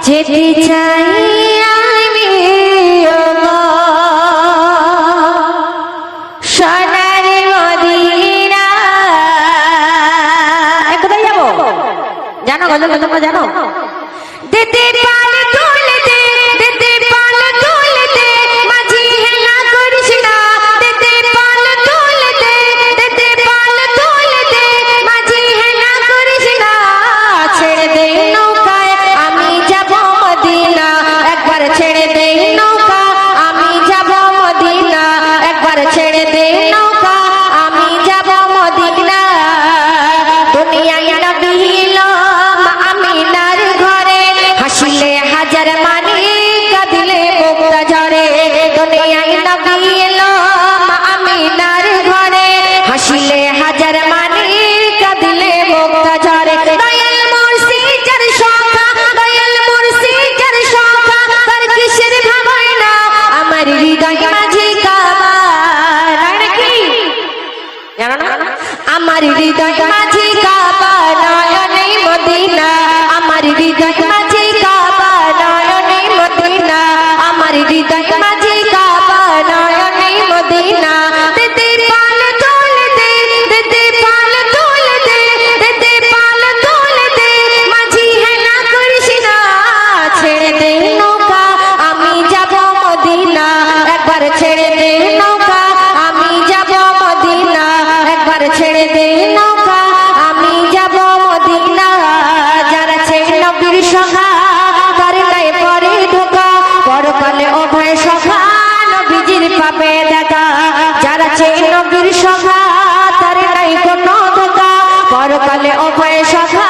যেতে চাই আমি সোনার মদিনা। কোথায় যাবো জানো? তোমরা জানো? দিতে পাল তুলতে, দিতে পাল তুলতে, মাঝি হেলা করিস না। দিতে পাল তুলতে, দিতে পাল তুলতে, মাঝি হেলা করিস না। ছেড়ে দে নৌকায় আমি যাব মদিনা, একবার ছেড়ে দে নৌকা আমি যাব মদিনা, একবার ছেড়ে দে নৌকা আমি যাব মদিনা। দুনিয়ায় নবী এলো মা আমিনার ঘরে, হাসিলে হাজার মানি কাঁদিলে মুক্তা ঝরে। দুনিয়ায় নবী এলো মা আমিনার ঘরে, হাসিলে হাজার মানি কাঁদিলে মুক্তা ঝরে। দয়াল মুর্শিদের সখা, দয়াল মুর্শিদের সখা, তার কিসের ভাবনা আমার হৃদয় মাঝে কাবা। কি জানো না? আমার হৃদয় মাঝে কাবা, নয়নে মদিনা। আমার হৃদয় মাঝে কাবা, নয়নে মদিনা। আমার হৃদয় মাঝে কাবা, নয়নে মদিনা। দিতে পাল তুলতে, দিতে পাল তুলতে, দিতে পাল তুলতে, মাঝি হেলা করিস না। ছেড়ে দে নৌকা আমি যাব মদিনা, একবার ছেড়ে দে নৌকা আমি যাব মদিনা, একবার ছেড়ে দে নৌকা আমি যাব মদিনা। যারা ছেড়ে নবীর সখা তার নাই পরে ধোকা, পরকালে অভয় সখা নবীজির পাবে দেখা। যারা ছেড়ে নবীর সখা তার নাই কোনো ধোকা, পরকালে অভয় সখা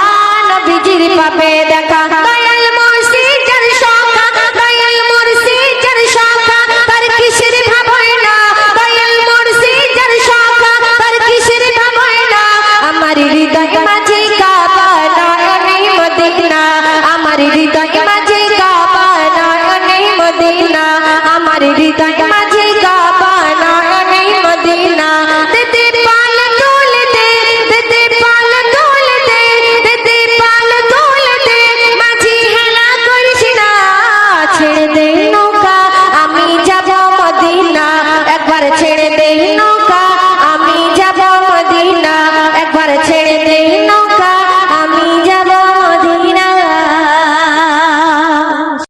নবীজির পাবে দেখা। দয়াল মুর্শিদের সখা, দয়াল মুর্শিদের সখা, তার কিসের ভাবনা। দয়াল মুর্শিদের সখা, তার কিসের ভাবনা। আমার হৃদয় মাঝে কাবা, নয়নে মদিনা। আমার হৃদয় মাঝে কাবা, নয়নে মদিনা। আমার হৃদয়